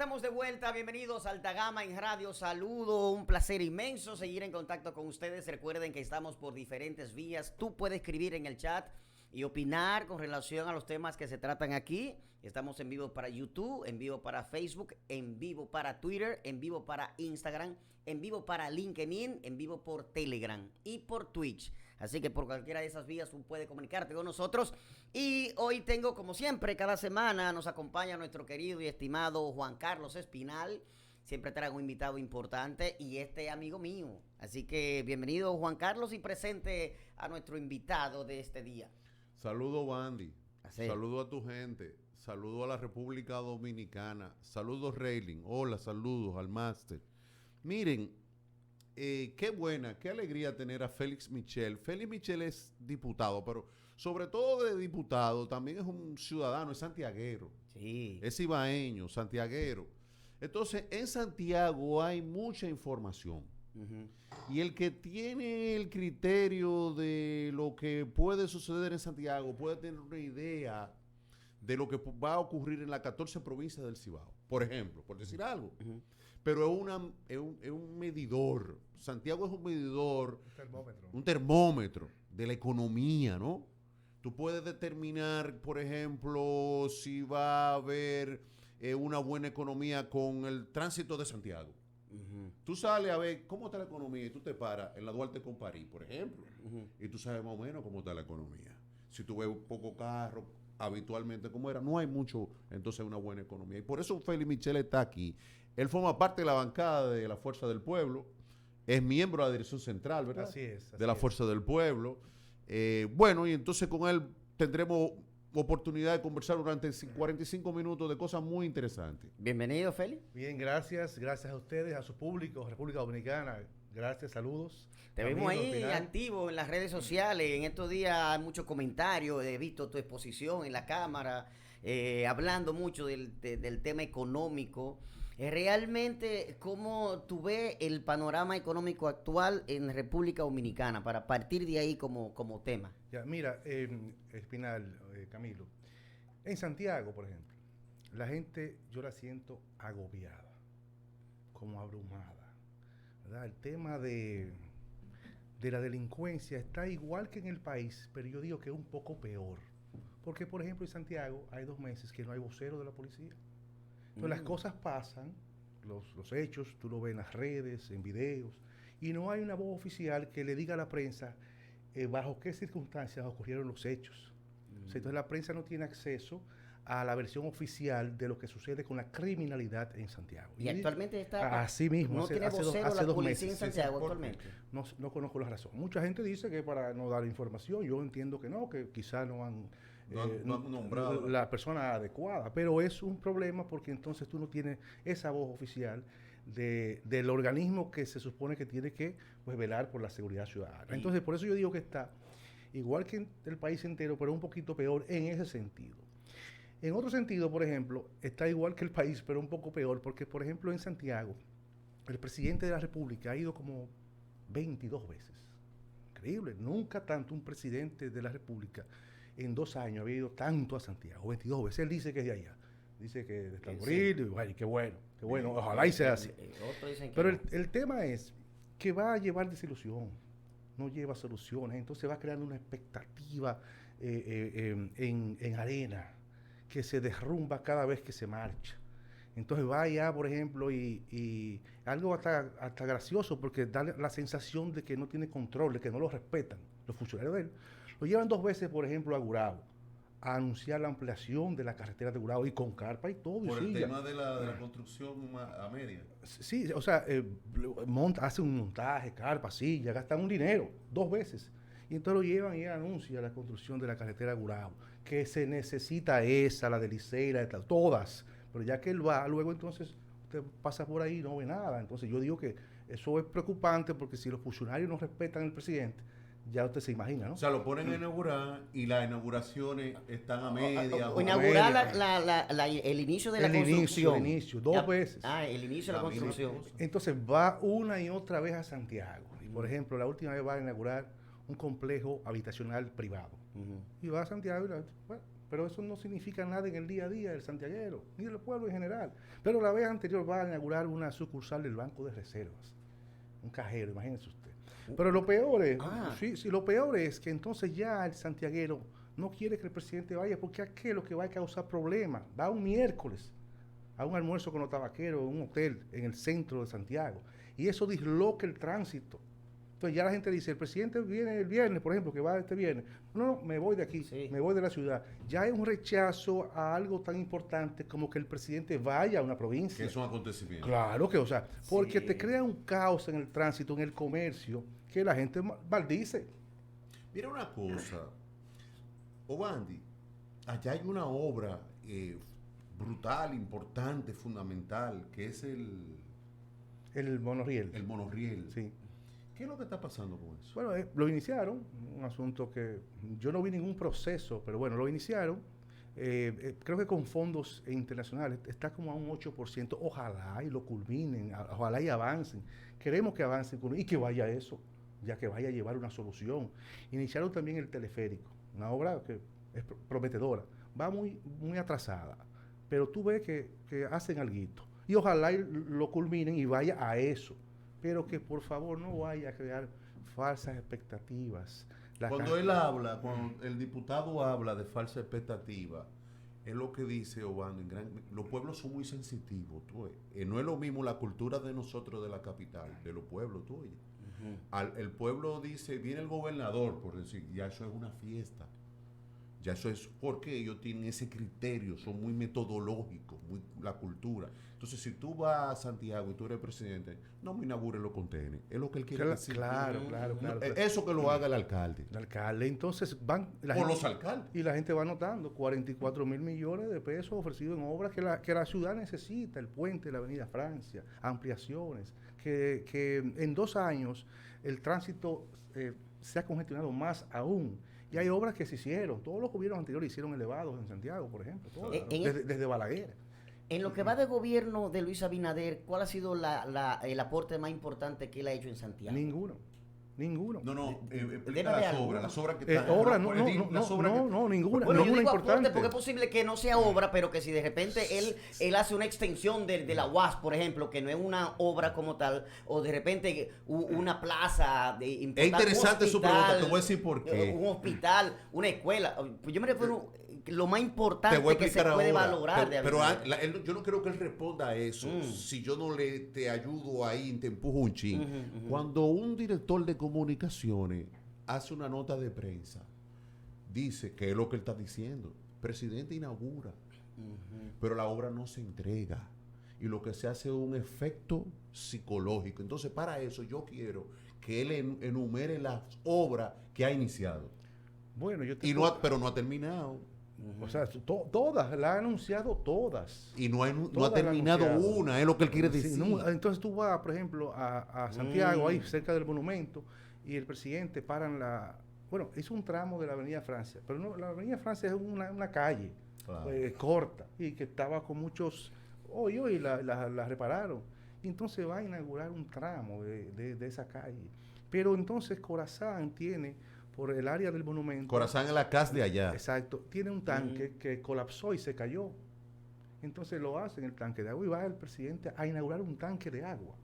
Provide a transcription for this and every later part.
estamos de vuelta. Bienvenidos a Alta Gama en Radio. Saludo, un placer inmenso seguir en contacto con ustedes. Recuerden que estamos por diferentes vías. Tú puedes escribir en el chat y opinar con relación a los temas que se tratan aquí. Estamos en vivo para YouTube, en vivo para Facebook, en vivo para Twitter, en vivo para Instagram, en vivo para LinkedIn, en vivo por Telegram y por Twitch. Así que por cualquiera de esas vías tú puedes comunicarte con nosotros. Y hoy tengo, como siempre, cada semana nos acompaña nuestro querido y estimado Juan Carlos Espinal. Siempre traigo un invitado importante y este amigo mío. Así que bienvenido, Juan Carlos, y presente a nuestro invitado de este día. Saludo, Bandy. Así. Saludo a tu gente. Saludo a la República Dominicana. Saludos, Reiling. Hola, saludos al máster. Miren, qué buena, qué alegría tener a Félix Michel. Félix Michel es diputado, pero sobre todo de diputado, también es un ciudadano, es santiaguero. Sí. Es ibaeño, santiaguero. Entonces, en Santiago hay mucha información. Y el que tiene el criterio de lo que puede suceder en Santiago puede tener una idea de lo que va a ocurrir en las 14 provincias del Cibao, por ejemplo, por decir algo. Pero es un medidor. Santiago es un medidor, un termómetro de la economía, ¿no? Tú puedes determinar, por ejemplo, si va a haber una buena economía con el tránsito de Santiago. Tú sales a ver cómo está la economía y tú te paras en la Duarte con París, por ejemplo, y tú sabes más o menos cómo está la economía. Si tú ves un poco carro, habitualmente como era, no hay mucho, entonces una buena economía. Y por eso Félix Michel está aquí. Él forma parte de la bancada de la Fuerza del Pueblo, es miembro de la dirección central, ¿verdad? Así es. De la Fuerza del Pueblo. Bueno, y entonces con él tendremos oportunidad de conversar durante 45 minutos de cosas muy interesantes. Bienvenido, Félix. Bien, gracias a ustedes, a su público, República Dominicana. Gracias, saludos. Te vemos ahí activo en las redes sociales. En estos días hay muchos comentarios. He visto tu exposición en la cámara, hablando mucho del tema económico. Realmente, ¿cómo tú ves el panorama económico actual en República Dominicana? Para partir de ahí como tema. Ya, mira, Espinal, Camilo, en Santiago, por ejemplo, la gente yo la siento agobiada, como abrumada, ¿verdad? El tema de la delincuencia está igual que en el país, pero yo digo que es un poco peor. Porque, por ejemplo, en Santiago hay 2 meses que no hay vocero de la policía. Entonces las cosas pasan, los hechos, tú lo ves en las redes, en videos, y no hay una voz oficial que le diga a la prensa bajo qué circunstancias ocurrieron los hechos. O sea, entonces la prensa no tiene acceso a la versión oficial de lo que sucede con la criminalidad en Santiago. Y actualmente está... Así mismo, no tiene vocero hace la 2 policía meses. en Santiago actualmente. No conozco la razón. Mucha gente dice que para no dar información, yo entiendo que no, que quizás no han nombrado la persona adecuada, pero es un problema porque entonces tú no tienes esa voz oficial del organismo que se supone que tiene que velar por la seguridad ciudadana. Entonces, por eso yo digo que está igual que en el país entero, pero un poquito peor en ese sentido. En otro sentido, por ejemplo, está igual que el país, pero un poco peor, porque, por ejemplo, en Santiago, el presidente de la República ha ido como 22 veces. Increíble, nunca tanto un presidente de la República en 2 años había ido tanto a Santiago, 22 veces. Él dice que es de allá, dice que de Tamboril, y qué bueno, ojalá y sea así. Pero el tema es que va a llevar desilusión, no lleva soluciones, entonces va creando una expectativa en arena, que se derrumba cada vez que se marcha. Entonces va allá, por ejemplo, y algo hasta gracioso, porque da la sensación de que no tiene control, de que no lo respetan los funcionarios de él. Lo llevan 2 veces, por ejemplo, a Gurabo, a anunciar la ampliación de la carretera de Gurabo, y con carpa y todo. Por y el tema de la construcción a media. Sí, o sea, hace un montaje, carpa, silla, gastan un dinero, 2 veces. Y entonces lo llevan y anuncia la construcción de la carretera Gurabo, que se necesita esa, la de Licey, la de todas. Pero ya que él va, luego entonces usted pasa por ahí y no ve nada. Entonces yo digo que eso es preocupante, porque si los funcionarios no respetan al presidente, ya usted se imagina, ¿no? O sea, lo ponen a inaugurar y las inauguraciones están a media. O inaugurar el inicio de la construcción. El inicio, 2 veces. El inicio de la construcción. Entonces va una y otra vez a Santiago. Y por ejemplo, la última vez va a inaugurar un complejo habitacional privado. Y va a Santiago y pero eso no significa nada en el día a día del santiaguero, ni del pueblo en general. Pero la vez anterior va a inaugurar una sucursal del Banco de Reservas, un cajero, imagínese usted. Pero lo peor es, lo peor es que entonces ya el santiaguero no quiere que el presidente vaya, porque aquí es lo que va a causar problemas. Va un miércoles a un almuerzo con los tabaqueros en un hotel en el centro de Santiago, y eso disloca el tránsito. Entonces ya la gente dice, el presidente viene el viernes, por ejemplo, que va este viernes. No, me voy de aquí, me voy de la ciudad. Ya hay un rechazo a algo tan importante como que el presidente vaya a una provincia. Que es un acontecimiento. Claro que, o sea, porque te crea un caos en el tránsito, en el comercio, que la gente maldice. Mira una cosa, Obandi, allá hay una obra brutal, importante, fundamental, que es el monorriel. El monorriel. Sí. ¿Qué es lo que está pasando con eso? Bueno, lo iniciaron, un asunto que yo no vi ningún proceso, pero bueno, lo iniciaron. Creo que con fondos internacionales está como a un 8%. Ojalá y lo culminen, ojalá y avancen. Queremos que avancen y que vaya eso, ya que vaya a llevar una solución. Iniciaron también el teleférico, una obra que es prometedora, va muy atrasada, pero tú ves que hacen alguito. Y ojalá y lo culminen y vaya a eso. Pero que por favor no vaya a crear falsas expectativas. Cuando él habla, cuando el diputado habla de falsa expectativa, es lo que dice Obando, los pueblos son muy sensitivos, no es lo mismo la cultura de nosotros de la capital, de los pueblos, el pueblo dice, viene el gobernador, por decir, ya eso es una fiesta. Ya eso es porque ellos tienen ese criterio, son muy metodológicos, muy la cultura. Entonces, si tú vas a Santiago y tú eres presidente, no me inaugures los contenedores. Es lo que él quiere decir. Claro. Eso que lo haga el alcalde. El alcalde, entonces van... Los alcaldes. Y la gente va notando 44 mil millones de pesos ofrecidos en obras que la ciudad necesita, el puente de la Avenida Francia, ampliaciones, que en 2 años el tránsito se ha congestionado más aún. Y hay obras que se hicieron. Todos los gobiernos anteriores hicieron elevados en Santiago, por ejemplo. Desde Balaguer. En lo que va de gobierno de Luis Abinader, ¿cuál ha sido el aporte más importante que él ha hecho en Santiago? Ninguno. No, las obras que están... No, ninguna. Bueno, yo digo importante. Aporte porque es posible que no sea obra, pero que si de repente él hace una extensión de la UAS, por ejemplo, que no es una obra como tal, o de repente una plaza de importante, es interesante su pregunta, te voy a decir por qué. Un hospital, una escuela. Pues yo me refiero lo más importante que se puede valorar de Abinader. Pero yo no creo que él responda a eso. Si yo no te ayudo ahí, te empujo un chin. Cuando un director de comunicaciones hace una nota de prensa, dice que es lo que él está diciendo. El presidente inaugura, pero la obra no se entrega. Y lo que se hace es un efecto psicológico. Entonces, para eso yo quiero que él enumere las obras que ha iniciado. Bueno, pero no ha terminado. O sea, todas, la ha anunciado todas. Y no ha terminado una, es lo que él quiere decir. No, entonces tú vas, por ejemplo, a Santiago, ahí cerca del monumento, y el presidente paran Bueno, es un tramo de la Avenida Francia, pero no, la Avenida Francia es una calle corta, y que estaba con muchos hoyos y la repararon. Y entonces va a inaugurar un tramo de esa calle. Pero entonces Corazán tiene... por el área del monumento. Corazán es la casa de allá. Exacto. Tiene un tanque que colapsó y se cayó. Entonces lo hacen el tanque de agua y va el presidente a inaugurar un tanque de agua.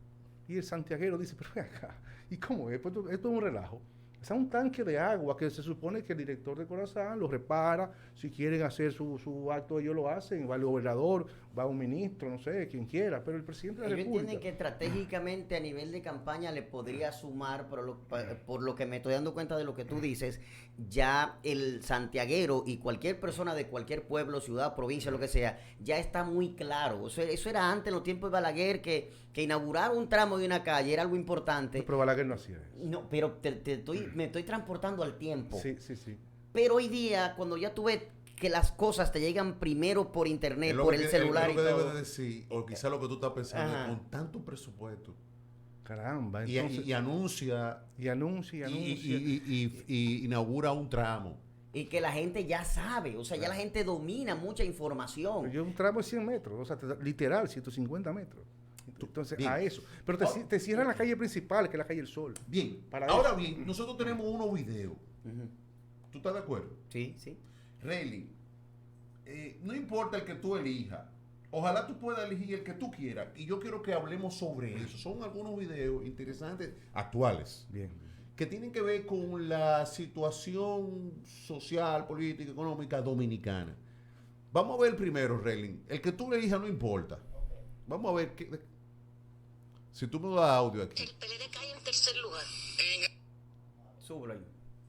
Y el santiaguero dice, pero ven acá, ¿y cómo es? Pues esto es un relajo. O sea, un tanque de agua que se supone que el director de Corazán lo repara. Si quieren hacer su acto, ellos lo hacen. Va el gobernador, va un ministro, no sé, quien quiera. Pero el presidente de la República... entienden que estratégicamente a nivel de campaña le podría sumar, por lo que me estoy dando cuenta de lo que tú dices, ya el santiaguero y cualquier persona de cualquier pueblo, ciudad, provincia, lo que sea, ya está muy claro. O sea, eso era antes, en los tiempos de Balaguer, que inaugurar un tramo de una calle era algo importante. Pero Balaguer no hacía eso. No, pero me estoy transportando al tiempo. Sí. Pero hoy día, cuando ya tú ves que las cosas te llegan primero por internet, por el celular y todo. Es lo que debes decir, o quizás lo que tú estás pensando, es con tanto presupuesto. Caramba, entonces... Y anuncia. Y inaugura un tramo. Y que la gente ya sabe, o sea, ya la gente domina mucha información. Un tramo de 100 metros, o sea, literal, 150 metros. Entonces, bien. A eso. Pero te cierran la calle principal, que es la calle El Sol. Bien. Ahora bien, nosotros tenemos unos videos. ¿Tú estás de acuerdo? Sí. Rayleigh, no importa el que tú elijas. Ojalá tú puedas elegir el que tú quieras. Y yo quiero que hablemos sobre eso. Son algunos videos interesantes, actuales. Bien. Que tienen que ver con la situación social, política, económica dominicana. Vamos a ver primero, Relin. El que tú elijas no importa. Vamos a ver si tú me das audio aquí. El PLD cae en tercer lugar. Súbelo ahí.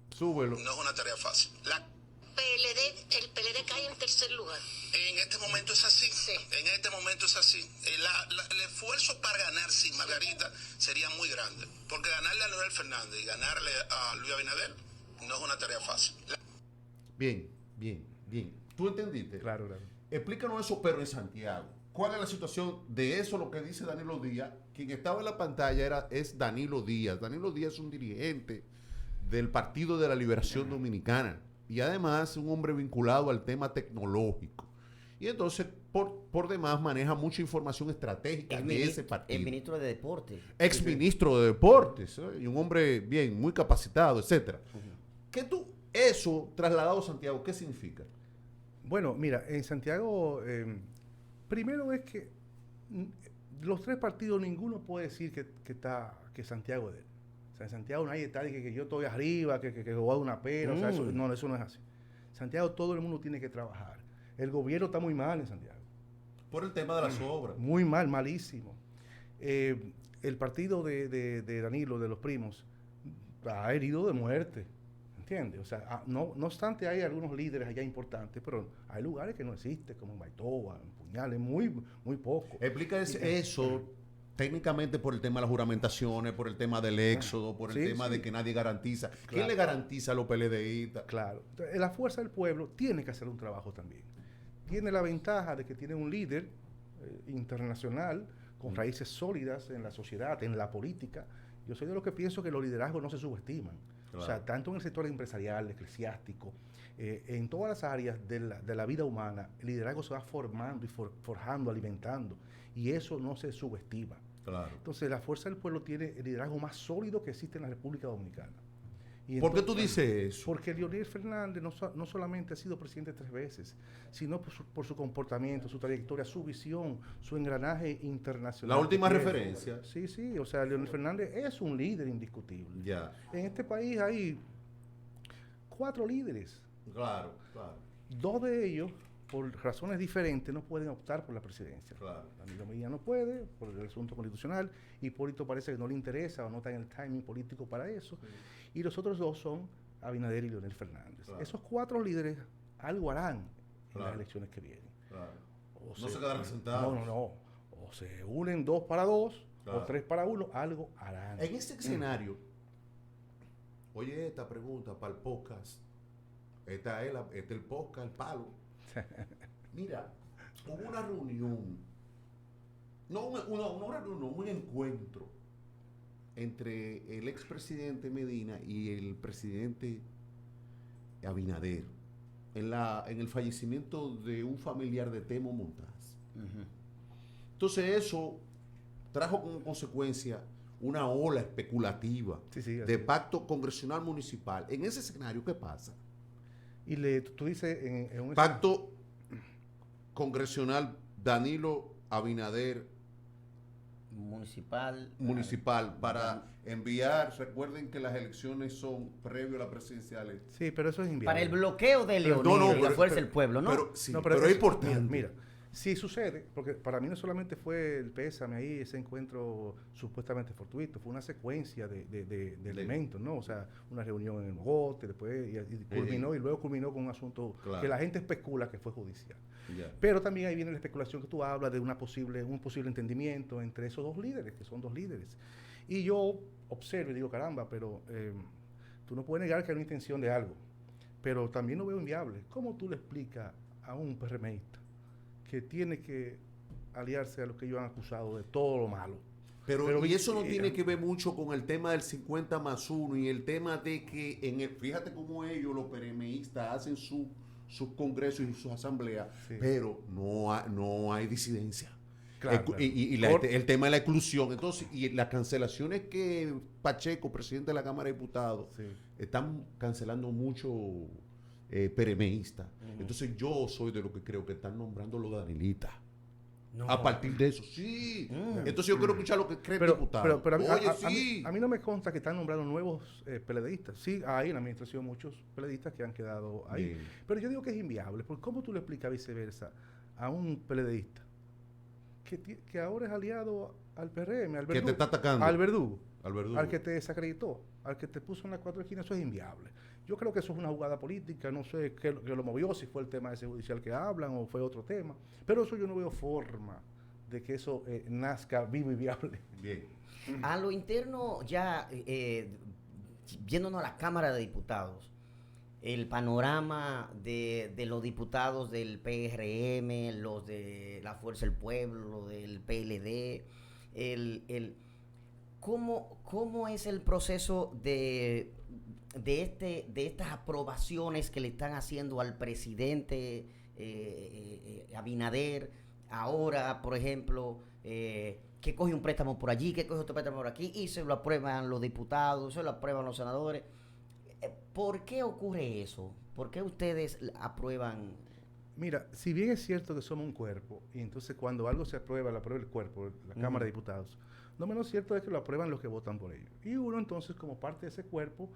Súbelo. No es una tarea fácil. El PLD cae en tercer lugar. En este momento es así. Sí. En este momento es así. El esfuerzo para ganar sin Margarita sería muy grande. Porque ganarle a Leonel Fernández y ganarle a Luis Abinader no es una tarea fácil. Bien. ¿Tú entendiste? Claro. Explícanos eso, pero en Santiago. ¿Cuál es la situación de eso, lo que dice Danilo Díaz? Quien estaba en la pantalla es Danilo Díaz. Danilo Díaz es un dirigente del Partido de la Liberación Dominicana y además un hombre vinculado al tema tecnológico. Y entonces, por demás, maneja mucha información estratégica de ese partido. El ministro de Deportes. Ex ministro de Deportes, y un hombre bien, muy capacitado, etcétera. Eso trasladado a Santiago, ¿qué significa? Bueno, mira, en Santiago, primero es que los tres partidos, ninguno puede decir que Santiago es de él. O sea, en Santiago nadie está que yo estoy arriba, que voy a dar una pena. O sea, eso no es así. Santiago todo el mundo tiene que trabajar. El gobierno está muy mal en Santiago. Por el tema de las obras. Muy mal, malísimo. El partido de Danilo, de los primos, ha herido de muerte. ¿Entiendes? O sea, no obstante hay algunos líderes allá importantes, pero hay lugares que no existen, como en Baitoa, en Puñales, muy poco. Explica eso técnicamente por el tema de las juramentaciones, por el tema del éxodo, por el tema de que nadie garantiza. Claro. ¿Quién le garantiza a los PLDistas? Claro. Entonces, la fuerza del pueblo tiene que hacer un trabajo también. Tiene la ventaja de que tiene un líder internacional con raíces sólidas en la sociedad, en la política. Yo soy de los que pienso que los liderazgos no se subestiman. Claro. O sea, tanto en el sector empresarial, eclesiástico, en todas las áreas de la vida humana, el liderazgo se va formando y forjando, alimentando. Y eso no se subestima. Claro. Entonces, la fuerza del pueblo tiene el liderazgo más sólido que existe en la República Dominicana. Y ¿por qué tú dices eso? Porque Leonel Fernández no solamente ha sido presidente 3 veces, sino por su comportamiento, su trayectoria, su visión, su engranaje internacional. La última referencia. Sí, o sea, Leonel Fernández es un líder indiscutible. Ya. En este país hay 4 líderes. Claro. 2 de ellos, por razones diferentes, no pueden optar por la presidencia. Claro. Danilo Medina no puede, por el asunto constitucional. Hipólito parece que no le interesa o no está en el timing político para eso. Sí. Y los otros 2 son Abinader y Leonel Fernández. Claro. Esos 4 líderes algo harán en las elecciones que vienen. Claro. No se quedarán sentados. No. O se unen 2 para 2, claro, o 3 para 1, algo harán. En este escenario, oye, esta pregunta para el podcast. Este es el podcast, el palo. Mira, hubo una reunión, un encuentro entre el expresidente Medina y el presidente Abinader en el fallecimiento de un familiar de Temo Montaz. Uh-huh. Entonces eso trajo como consecuencia una ola especulativa de pacto congresional municipal. En ese escenario, ¿qué pasa? Y tú dices en un pacto congresional Danilo Abinader municipal para enviar, recuerden que las elecciones son previo a las presidenciales. Sí, pero eso es inviable. Para el bloqueo de Leonel y la fuerza del pueblo, ¿no? Pero es importante. Mira, sí sucede, porque para mí no solamente fue el pésame ahí, ese encuentro supuestamente fortuito, fue una secuencia de elementos, ¿no? O sea, una reunión en el Mogote, después y luego culminó con un asunto que la gente especula que fue judicial. Yeah. Pero también ahí viene la especulación que tú hablas de un posible entendimiento entre esos 2 líderes, que son 2 líderes. Y yo observo y digo, caramba, pero tú no puedes negar que hay una intención de algo, pero también lo veo inviable. ¿Cómo tú le explicas a un PRMista que tiene que aliarse a los que ellos han acusado de todo lo malo? Pero y eso no tiene que ver mucho con el tema del 50+1 y el tema de que fíjate cómo ellos, los PRMistas, hacen sus congresos y sus asambleas, pero no hay disidencia. Claro. El tema de la exclusión. Entonces, y las cancelaciones que Pacheco, presidente de la Cámara de Diputados, están cancelando mucho PRMista. Entonces yo soy de lo que creo que están nombrando los Danilitas. No. A partir de eso, sí. Entonces yo quiero escuchar lo que cree el diputado. Pero Oye, sí. a mí no me consta que están nombrando nuevos PLDistas. Sí, hay en la administración muchos PLDistas que han quedado ahí. Bien. Pero yo digo que es inviable, porque ¿cómo tú le explicas viceversa a un PLDista que ahora es aliado al PRM, al verdugo? Que te está atacando. Al verdugo. Al verdugo. Al que te desacreditó, al que te puso en las 4 esquinas, eso es inviable. Yo creo que eso es una jugada política, no sé qué lo movió, si fue el tema ese judicial que hablan o fue otro tema, pero eso yo no veo forma de que eso nazca vivo y viable. Bien. A lo interno, ya yéndonos a la Cámara de Diputados, el panorama de los diputados del PRM, los de la Fuerza del Pueblo, los del PLD, ¿cómo es el proceso de estas aprobaciones que le están haciendo al presidente Abinader ahora, por ejemplo, que coge un préstamo por allí, que coge otro préstamo por aquí y se lo aprueban los diputados, se lo aprueban los senadores? ¿Por qué ocurre eso? ¿Por qué ustedes aprueban? Mira, si bien es cierto que somos un cuerpo, y entonces cuando algo se aprueba, lo aprueba el cuerpo, la Cámara de Diputados, lo menos cierto es que lo aprueban los que votan por ello. Y uno entonces, como parte de ese cuerpo,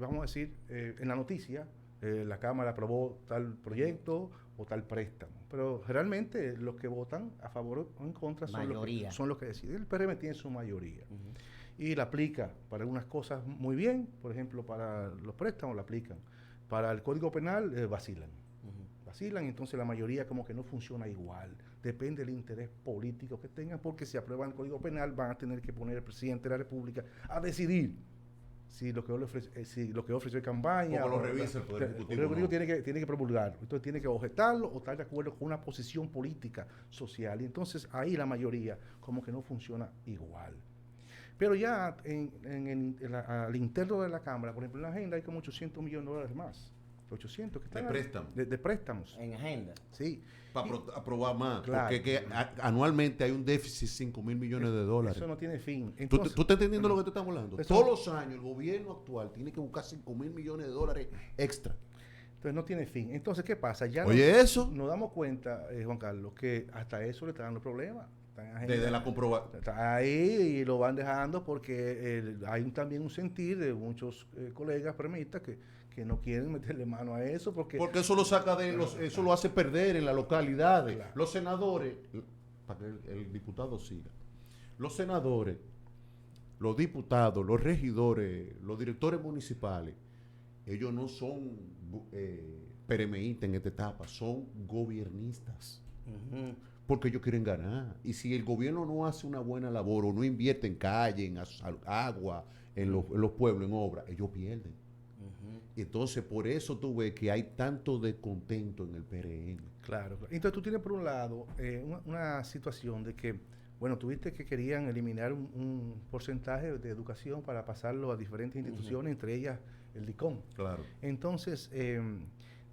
vamos a decir, en la noticia, la Cámara aprobó tal proyecto o tal préstamo. Pero realmente los que votan a favor o en contra son los que deciden. El PRM tiene su mayoría. Y la aplica para algunas cosas muy bien, por ejemplo, para los préstamos la aplican. Para el Código Penal vacilan. Vacilan, entonces la mayoría como que no funciona igual. Depende del interés político que tengan, porque si aprueban el Código Penal van a tener que poner al presidente de la República a decidir si lo que ofreció en campaña. Como lo revisa el Poder Ejecutivo. El tiene que promulgarlo. Entonces tiene que objetarlo o estar de acuerdo con una posición política, social. Y entonces ahí la mayoría como que no funciona igual. Pero ya al interno de la Cámara, por ejemplo, en la agenda hay como $800 millones más. 800 que están de préstamos. De préstamos. En agenda. Sí. Para aprobar más. Claro. Porque anualmente hay un déficit de $5,000 millones. Eso no tiene fin. Entonces, ¿Tú estás entendiendo lo que te estamos hablando? Todos los años el gobierno actual tiene que buscar $5,000 millones extra. Entonces no tiene fin. Entonces, ¿qué pasa? Ya eso. Nos damos cuenta, Juan Carlos, que hasta eso le está dando problemas. Desde la comprobación. Está ahí y lo van dejando porque hay también un sentir de muchos colegas premistas que no quieren meterle mano a eso porque eso lo saca eso lo hace perder en las localidades. Claro. Los senadores, para que el diputado siga, los senadores, los diputados, los regidores, los directores municipales, ellos no son PRMistas en esta etapa, son gobiernistas. Porque ellos quieren ganar. Y si el gobierno no hace una buena labor o no invierte en calle, en agua, en los pueblos, en obras, ellos pierden. Entonces, por eso tú ves que hay tanto descontento en el PRM. Claro. Entonces, tú tienes por un lado una situación de que, bueno, tuviste que querían eliminar un porcentaje de educación para pasarlo a diferentes instituciones, entre ellas el DICOM. Claro. Entonces,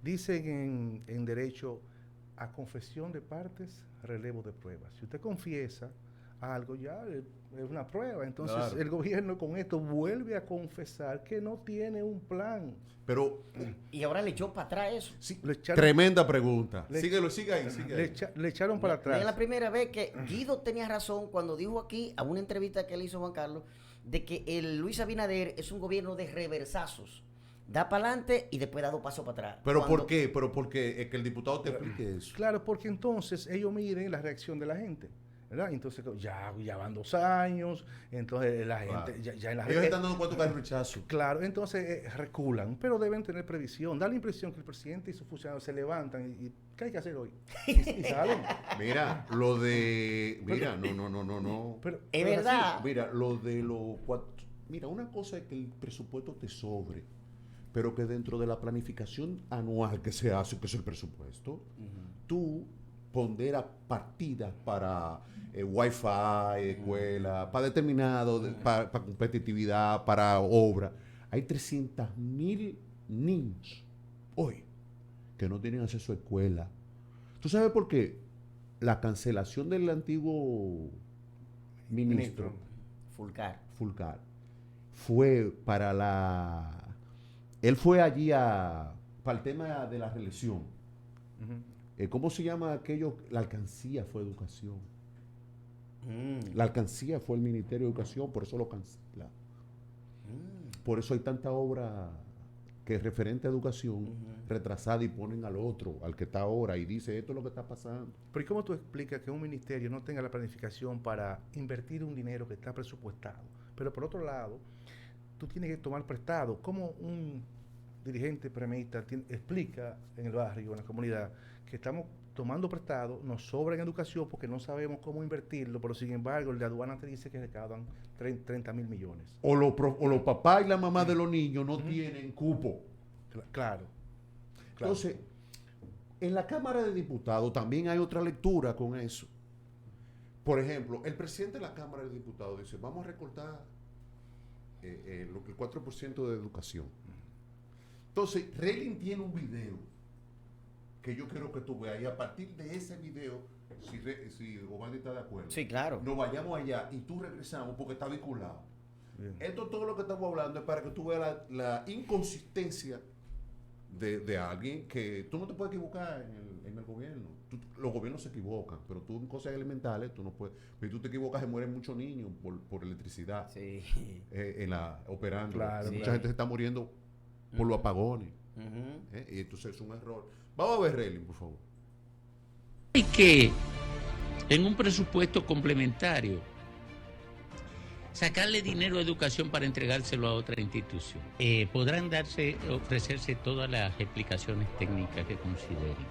dicen en derecho a confesión de partes, relevo de pruebas. Si usted confiesa algo, ya es una prueba. Entonces, claro, el gobierno con esto vuelve a confesar que no tiene un plan. Pero y ahora le echó para atrás eso. Sí, tremenda pregunta. Sigue ahí. Le echaron para atrás. Es la primera vez que Guido tenía razón cuando dijo aquí, a una entrevista que le hizo Juan Carlos, de que el Luis Abinader es un gobierno de reversazos. Da para adelante y después da 2 pasos para atrás. ¿Pero por qué? Pero porque es que el diputado te explique eso. Claro, porque entonces ellos miden la reacción de la gente, ¿verdad? Entonces ya van 2 años, entonces la gente ya en la ellos están dando cuánto cae el rechazo. Claro, entonces reculan, pero deben tener previsión. Da la impresión que el presidente y sus funcionarios se levantan y ¿qué hay que hacer hoy? Y salen. Mira, no. Pero es verdad. Mira, lo de los 4. Mira, una cosa es que el presupuesto te sobre, pero que dentro de la planificación anual que se hace, que es el presupuesto, tú ponderas partidas para Wi-Fi, escuela, para determinado, para competitividad, para obra. Hay 300,000 niños hoy que no tienen acceso a escuela. ¿Tú sabes por qué? La cancelación del antiguo ministro Fulcar fue para él fue allí para el tema de la reelección. ¿Cómo se llama aquello? La alcancía fue educación. La alcancía fue el Ministerio de Educación, por eso lo cancela. Por eso hay tanta obra que es referente a educación retrasada y ponen al otro, al que está ahora, y dice, esto es lo que está pasando. Pero ¿y cómo tú explicas que un ministerio no tenga la planificación para invertir un dinero que está presupuestado? Pero por otro lado, tú tienes que tomar prestado. ¿Cómo un dirigente PRMista explica en el barrio, en la comunidad, que estamos tomando prestado, nos sobra en educación porque no sabemos cómo invertirlo, pero sin embargo el de aduana te dice que recaudan 30 mil millones? O los papás y la mamá de los niños no tienen cupo. Claro. Entonces, en la Cámara de Diputados también hay otra lectura con eso. Por ejemplo, el presidente de la Cámara de Diputados dice, vamos a recortar el 4% de educación. Entonces, Relin tiene un video que yo quiero que tú veas, y a partir de ese video, si Gobandi está de acuerdo, sí, claro, nos vayamos allá y tú regresamos porque está vinculado. Bien. Esto todo lo que estamos hablando es para que tú veas la inconsistencia de alguien que tú no te puedes equivocar en el gobierno. Los gobiernos se equivocan, pero tú en cosas elementales tú no puedes. Si tú te equivocas, se mueren muchos niños por electricidad sí, operando. Claro, Mucha gente se está muriendo por los apagones. Y entonces es un error. Vamos a ver, Relin, por favor. Hay que, en un presupuesto complementario, sacarle dinero a educación para entregárselo a otra institución. Podrán ofrecerse todas las explicaciones técnicas que consideren,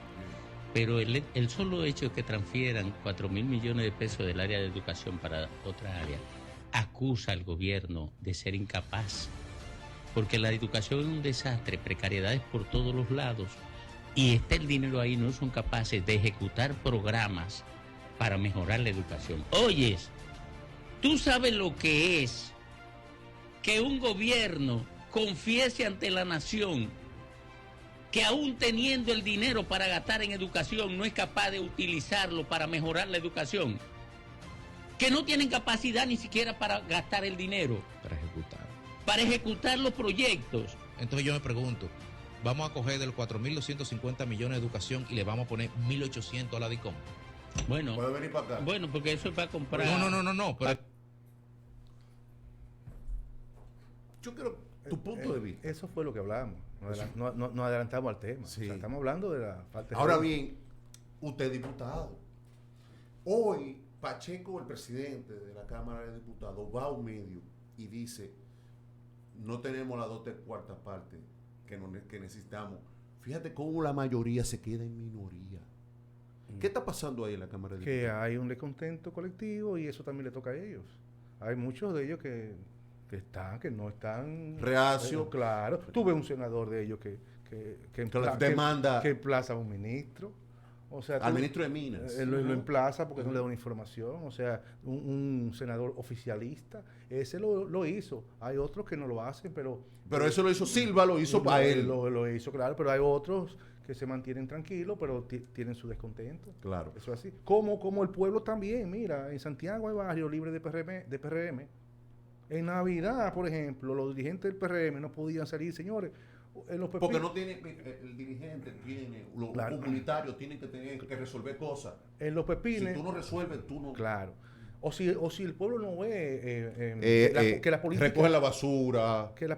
pero el solo hecho de que transfieran 4.000 millones de pesos del área de educación para otra área acusa al gobierno de ser incapaz, porque la educación es un desastre, precariedades por todos los lados, y está el dinero ahí, no son capaces de ejecutar programas para mejorar la educación. Oyes, tú sabes lo que es que un gobierno confiese ante la nación que aún teniendo el dinero para gastar en educación no es capaz de utilizarlo para mejorar la educación, que no tienen capacidad ni siquiera para gastar el dinero para ejecutar los proyectos. Entonces yo me pregunto, vamos a coger del 4.250 millones de educación y le vamos a poner 1.800 a la DICOM. Bueno, ¿Puede venir para acá? bueno, porque eso es para comprar. No, pero Yo quiero tu punto de vista. Eso fue lo que hablábamos. Nos adelantamos al tema. Sí. O sea, estamos hablando de la falta de... Ahora bien, usted es diputado. Hoy, Pacheco, el presidente de la Cámara de Diputados, va a un medio y dice, no tenemos las 2/3 partes que necesitamos. Fíjate cómo la mayoría se queda en minoría. ¿Qué está pasando ahí en la Cámara de Diputados? Que hay un descontento colectivo y eso también le toca a ellos. Hay muchos de ellos que no están... Reacio. Claro. Tuve un senador de ellos que demanda que emplaza a un ministro. O sea, al ministro de Minas. Lo emplaza porque no le da una información. O sea, un senador oficialista, ese lo hizo. Hay otros que no lo hacen, pero eso lo hizo Silva, lo hizo para él. Lo hizo, claro, pero hay otros que se mantienen tranquilos, pero tienen su descontento. Claro. Eso es así. Como el pueblo también. Mira, en Santiago hay barrios libres de PRM. En Navidad, por ejemplo, los dirigentes del PRM no podían salir, señores. Porque no tiene, el dirigente tiene, los comunitarios tienen que tener que resolver cosas. En los pepines. Si tú no resuelves, tú no. Claro. O si el pueblo no ve que las políticas. Recoge la basura. Que las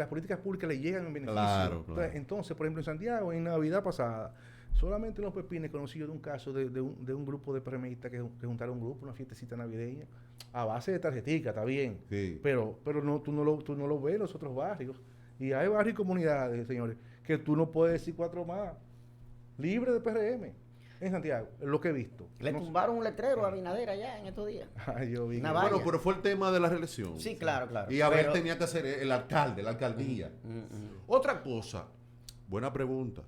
políticas públicas le llegan en beneficio. Claro. Entonces, por ejemplo, en Santiago, en Navidad pasada, solamente en los pepines conocí yo de un caso de un grupo de PRMistas que juntaron un grupo, una fiestecita navideña, a base de tarjetica, está bien. Sí. Pero no, tú no lo ves en los otros barrios. Y hay barrios y comunidades, señores, que tú no puedes decir 4 más, libre de PRM, en Santiago, es lo que he visto. Le tumbaron un letrero a Abinader allá en estos días. Yo vi. Bueno, pero fue el tema de la reelección. Sí, claro. Y Abel tenía que ser el alcalde, la alcaldía. Otra cosa, buena pregunta.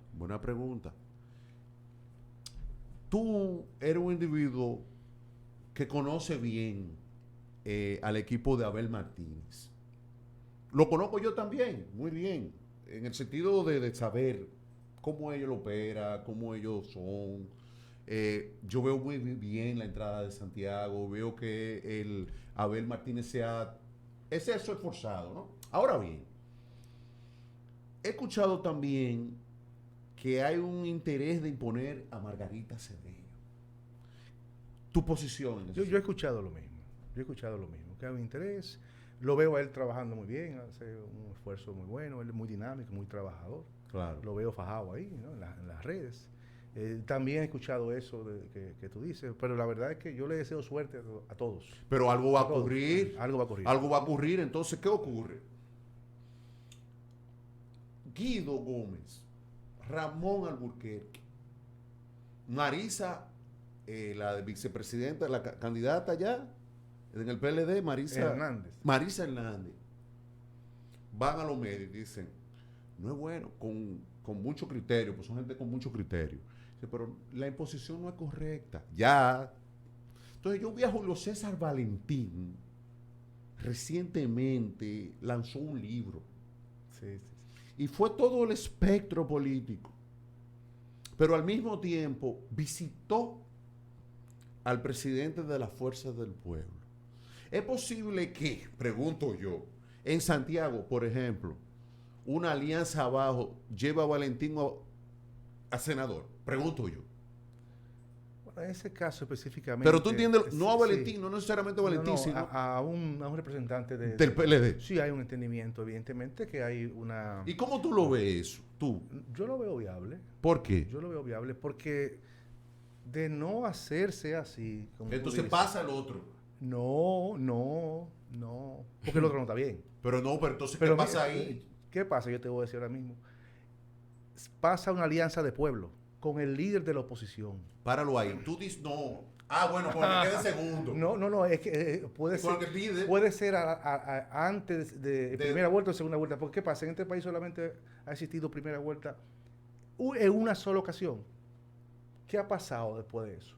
Tú eres un individuo que conoce bien al equipo de Abel Martínez. Lo conozco yo también, muy bien, en el sentido de saber cómo ellos lo operan, cómo ellos son. Yo veo muy bien la entrada de Santiago, veo que el Abel Martínez es eso esforzado, ¿no? Ahora bien, he escuchado también que hay un interés de imponer a Margarita Cedeño. Tu posición en eso. Yo he escuchado lo mismo. Que hay un interés. Lo veo a él trabajando muy bien, hace un esfuerzo muy bueno, él es muy dinámico, muy trabajador. Claro. Lo veo fajado ahí, ¿no? en las redes. También he escuchado eso que tú dices, pero la verdad es que yo le deseo suerte a todos. Pero algo va a ocurrir. Algo va a ocurrir. Algo va a ocurrir. Entonces, ¿qué ocurre? Guido Gómez, Ramón Alburquerque, Marisa, la vicepresidenta, la candidata ya en el PLD, Marisa Hernández, van a los medios y dicen, no es bueno, con mucho criterio, pues son gente con mucho criterio. Dice, pero la imposición no es correcta. Ya. Entonces yo vi a Julio César Valentín, recientemente lanzó un libro. Sí. Y fue todo el espectro político. Pero al mismo tiempo visitó al presidente de las Fuerzas del Pueblo. ¿Es posible que, pregunto yo, en Santiago, por ejemplo, una alianza abajo lleva a Valentín a senador? Pregunto yo. Bueno, en ese caso específicamente... Pero tú entiendes, no a Valentín, sí. No necesariamente a Valentín, no, sino... A un representante del PLD. Sí, hay un entendimiento, evidentemente, que hay una... ¿Y cómo tú lo ves eso? Tú. Yo lo veo viable. ¿Por qué? Yo lo veo viable porque de no hacerse así... Como entonces pasa el otro. No. Porque el otro no está bien. Pero entonces, ¿qué pasa ahí? ¿Qué pasa? Yo te voy a decir ahora mismo. Pasa una alianza de pueblo con el líder de la oposición. Páralo ahí. Tú dices, no. Ah, bueno, con el que quede segundo. No, es que puede ser antes de primera vuelta o segunda vuelta. Porque ¿qué pasa? En este país solamente ha existido primera vuelta en una sola ocasión. ¿Qué ha pasado después de eso?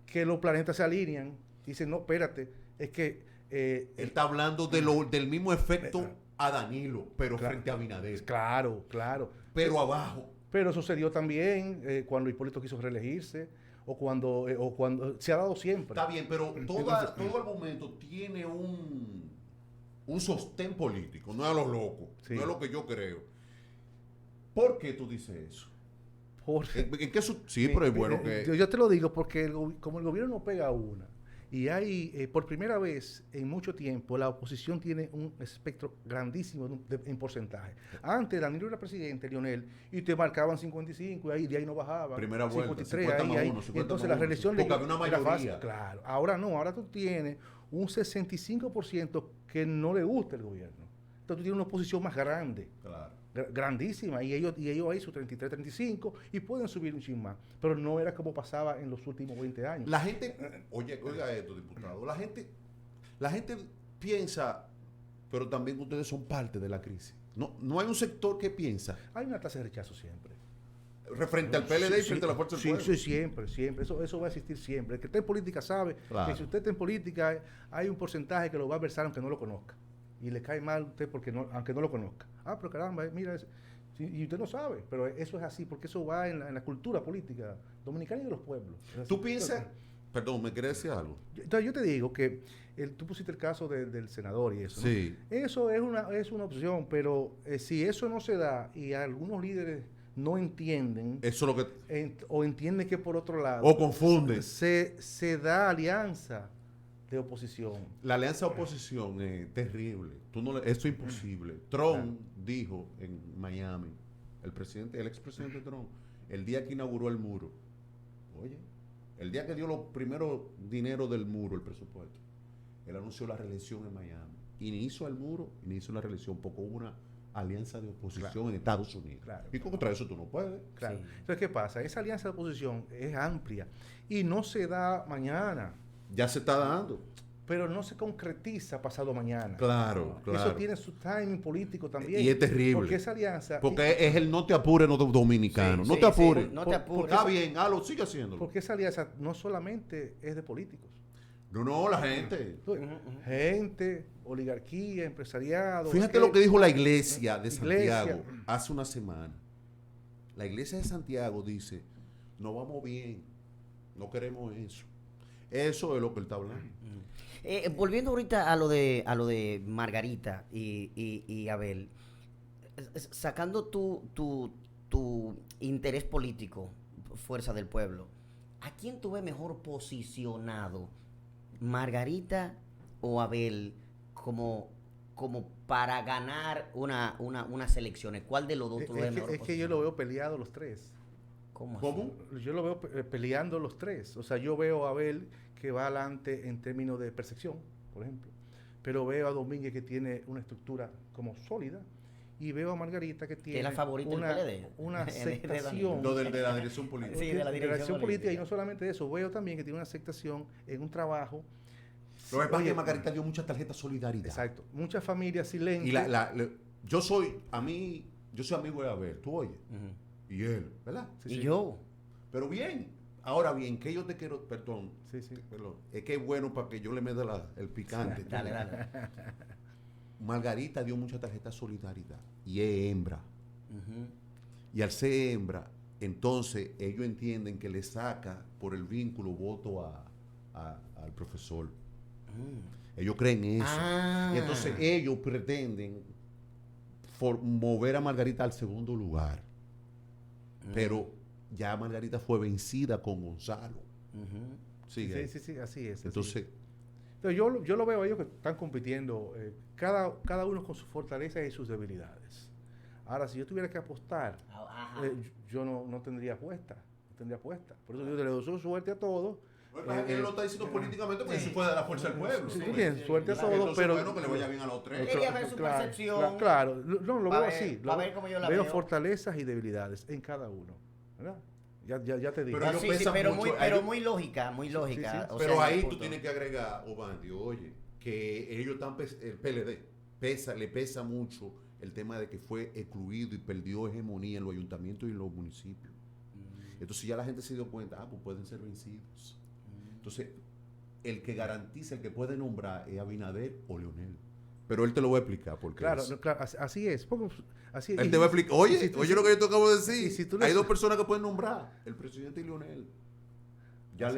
Que los planetas se alinean. Dicen, no, espérate, es que... él está hablando del mismo efecto a Danilo, pero frente a Abinader. Claro. Pero abajo. Pero sucedió también cuando Hipólito quiso reelegirse, o cuando se ha dado siempre. Está bien, pero todo el momento tiene un sostén político, no es a los locos, sí. No es lo que yo creo. ¿Por qué tú dices eso? Sí, pero es bueno que... Yo te lo digo porque como el gobierno no pega una, y hay, por primera vez en mucho tiempo, la oposición tiene un espectro grandísimo en porcentaje. Antes, Danilo era presidente, Lionel, y te marcaban 55, y de ahí no bajaba. Primera vuelta, 53, entonces la reelección porque había una mayoría. Era fácil. Claro, ahora no, ahora tú tienes un 65% que no le gusta el gobierno. Entonces tú tienes una oposición más grande. Claro. Grandísima, y ellos ahí su 33, 35 y pueden subir un chin más, pero no era como pasaba en los últimos 20 años. La gente, oiga esto, diputado, la gente piensa, pero también ustedes son parte de la crisis. No hay un sector que piensa. Hay una tasa de rechazo siempre. Frente al PLD y frente a la Fuerza del Pueblo. Sí, siempre. Eso va a existir siempre. El que está en política sabe que si usted está en política hay un porcentaje que lo va a versar aunque no lo conozca. Y le cae mal a usted aunque no lo conozca. Ah, pero caramba, mira eso. Sí, y usted no sabe, pero eso es así, porque eso va en la cultura política dominicana y de los pueblos. ¿Tú piensas? Perdón, ¿me querés decir algo? Entonces yo te digo que tú pusiste el caso del senador y eso. Sí. ¿No? Eso es una opción, pero si eso no se da y algunos líderes no entienden, eso es lo que o entienden que por otro lado, o confunden, se da alianza de oposición. La alianza de oposición es terrible. Eso es imposible. Trump dijo en Miami, el expresidente Trump, el día que inauguró el muro, oye, el día que dio los primeros dineros del muro, el presupuesto, él anunció la reelección en Miami. Y ni hizo el muro, ni hizo la reelección, porque hubo una alianza de oposición en Estados Unidos. Y contra eso tú no puedes. Claro. Sí. Entonces, ¿qué pasa? Esa alianza de oposición es amplia y no se da mañana. Ya se está dando. Pero no se concretiza pasado mañana. Claro. Eso tiene su timing político también. Y es terrible. Porque esa alianza... Porque es el no te apures, no dominicano. No te apures. No te apures. Está bien, sigue haciéndolo. Porque esa alianza no solamente es de políticos. No, la gente. Gente, oligarquía, empresariado. Fíjate lo que dijo la iglesia de Santiago hace una semana. La iglesia de Santiago dice, no vamos bien, no queremos eso. Eso es lo que él está hablando. Volviendo ahorita a lo de Margarita y Abel, sacando tu tu interés político, Fuerza del Pueblo, ¿a quién tú ves mejor posicionado, Margarita o Abel, como para ganar unas elecciones? ¿Cuál de los dos tú ves mejor? Es que yo lo veo peleado los tres. ¿Cómo? Yo lo veo peleando los tres. O sea, yo veo a Abel que va adelante en términos de percepción, por ejemplo. Pero veo a Domínguez que tiene una estructura como sólida. Y veo a Margarita que tiene es la favorita del PLD. Una aceptación. Lo de la dirección política. Sí, de la dirección política. Y no solamente eso, veo también que tiene una aceptación en un trabajo. Lo que pasa es que Margarita dio muchas tarjetas de solidaridad. Exacto. Muchas familias silentes. Y yo soy amigo de Abel, tú oyes. Y él, ¿verdad? Sí, yo. Pero bien. Ahora bien, que yo te quiero, perdón. Perdón, es que es bueno para que yo le meta el picante. Dale. Margarita dio mucha tarjeta de solidaridad y es hembra. Y al ser hembra, entonces ellos entienden que le saca por el vínculo voto al profesor. Ellos creen eso. Y entonces ellos pretenden mover a Margarita al segundo lugar. Pero ya Margarita fue vencida con Gonzalo. Sí, así es. Entonces, yo lo veo a ellos que están compitiendo, cada uno con sus fortalezas y sus debilidades. Ahora, si yo tuviera que apostar, yo no tendría apuesta. Por eso yo le doy suerte a todos. él lo está diciendo políticamente porque eso fue de la fuerza del pueblo. Sí, bien, suerte a todos, pero bueno que le vaya bien a los tres. Quería ver su percepción. Claro, no, lo veo así. A ver cómo yo la veo veo. Fortalezas y debilidades en cada uno, ¿verdad? Ya te digo. Pero muy lógica. Sí. O pero sea, ahí punto. tú tienes que agregar, Obandi, oye, que ellos están, el PLD, le pesa mucho el tema de que fue excluido y perdió hegemonía en los ayuntamientos y en los municipios. Entonces ya la gente se dio cuenta, pues pueden ser vencidos. Entonces, el que garantiza, el que puede nombrar es Abinader o Leonel. Pero él te lo va a explicar. Porque claro, así es. Así es. Él te va a explicar. Oye lo que yo te acabo de decir. Si tú hay dos personas que pueden nombrar, el presidente y Leonel. Ya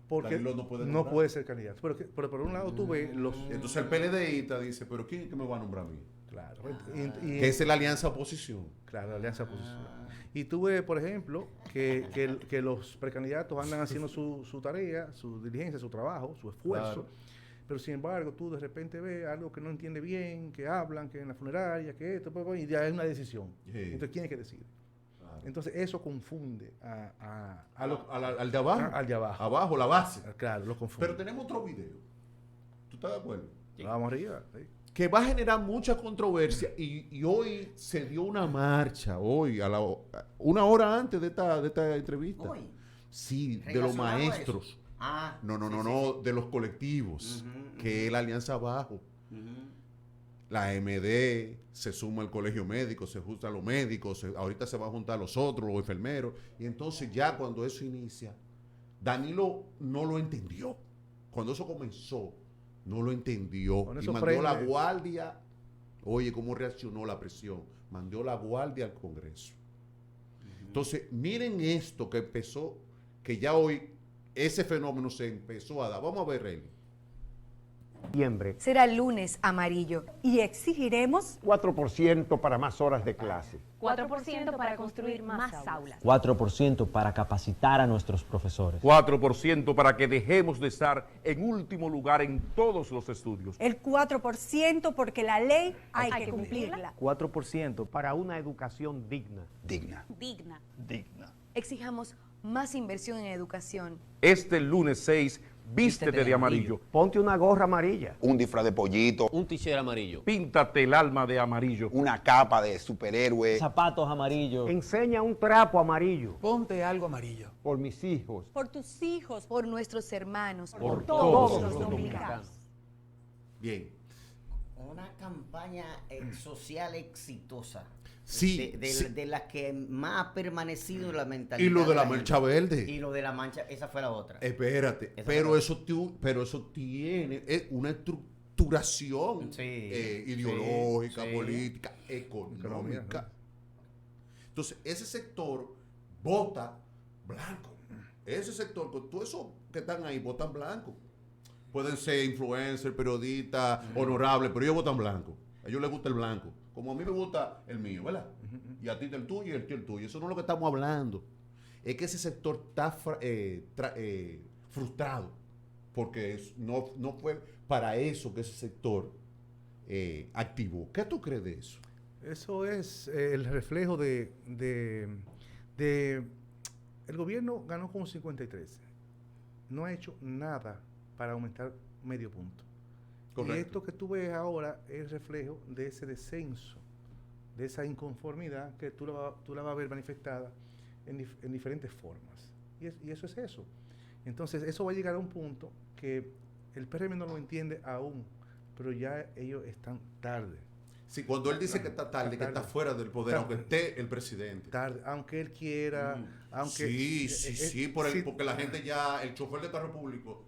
porque no puede ser candidato. Pero por un lado tú ves los... Entonces el PLDista dice, pero ¿quién es que me va a nombrar a mí? Claro. Que es la alianza oposición. Claro, la alianza oposición. Y tú ves, por ejemplo, que los precandidatos andan haciendo su tarea, su diligencia, su trabajo, su esfuerzo. Claro. Pero sin embargo, tú de repente ves algo que no entiende bien, que hablan, que en la funeraria, que esto, y ya es una decisión. Entonces, ¿quién es que decide? Claro. Entonces, eso confunde al de abajo. Al de abajo. Abajo, la base. Claro, lo confunde. Pero tenemos otro video. ¿Tú estás de acuerdo? Sí. Vamos arriba. Sí. Que va a generar mucha controversia y hoy se dio una marcha, una hora antes de esta entrevista. ¿Hoy? Sí, de los maestros. No, de los colectivos, que es la Alianza Abajo. La MD, se suma el colegio médico, se juntan los médicos, ahorita se van a juntar los otros, los enfermeros. Y entonces ya cuando eso inicia, Danilo no lo entendió. Cuando eso comenzó, no lo entendió. Y mandó la guardia. Oye, cómo reaccionó la presión. Mandó la guardia al Congreso. Entonces, miren esto que empezó, que ya hoy ese fenómeno se empezó a dar. Vamos a ver, Rey. Será lunes amarillo y exigiremos 4% para más horas de clase. 4% para construir más aulas. 4% para capacitar a nuestros profesores. 4% para que dejemos de estar en último lugar en todos los estudios. el 4% porque la ley hay que cumplirla. 4% para una educación digna. Digna. Exijamos más inversión en educación. Este lunes 6, vístete de amarillo. Ponte una gorra amarilla. Un disfraz de pollito. Un t-shirt amarillo. Píntate el alma de amarillo. Una capa de superhéroe. Zapatos amarillos. Enseña un trapo amarillo. Ponte algo amarillo. Por mis hijos. Por tus hijos. Por nuestros hermanos. Por todos los dominicanos. Bien. Una campaña social exitosa. Sí, de las que más ha permanecido en la mentalidad. Y lo de la mancha verde. Y lo de la mancha, esa fue la otra. Espérate, pero eso tiene una estructuración ideológica, política, económica. Entonces, ese sector vota blanco. Ese sector, con todos esos que están ahí, votan blanco. Pueden ser influencers, periodistas, honorables, pero ellos votan blanco. A ellos les gusta el blanco. Como a mí me gusta el mío, ¿verdad? Y a ti el tuyo y el tuyo. Eso no es lo que estamos hablando. Es que ese sector está frustrado. Porque no fue para eso que ese sector activó. ¿Qué tú crees de eso? Eso es el reflejo de el gobierno ganó con 53. No ha hecho nada para aumentar medio punto. Correcto. Y esto que tú ves ahora es reflejo de ese descenso, de esa inconformidad que tú la vas a ver manifestada en diferentes formas. Y eso es eso. Entonces, eso va a llegar a un punto que el PRM no lo entiende aún, pero ya ellos están tarde. Sí, cuando él dice que está tarde, que está fuera del poder, aunque esté el presidente. Tarde, aunque él quiera, aunque... Sí, porque la gente ya, el chofer de carro público,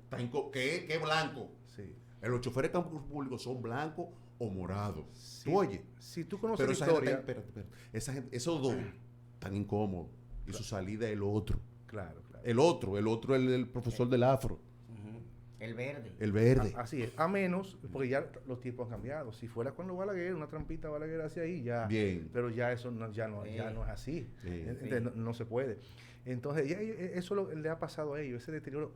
que es blanco. Sí. Los choferes de carro público son blancos o morados. Sí. Tú oye. Si tú conoces la historia... Espérate. Esa gente, esos dos, tan incómodos. Y su salida el otro. Claro. El otro, el profesor del afro. El verde. El verde. Así es. A menos, porque ya los tiempos han cambiado. Si fuera cuando Balaguer, una trampita Balaguer hacia ahí, ya. Bien. Pero ya eso ya no es así. No se puede. Entonces, ya eso le ha pasado a ellos, ese deterioro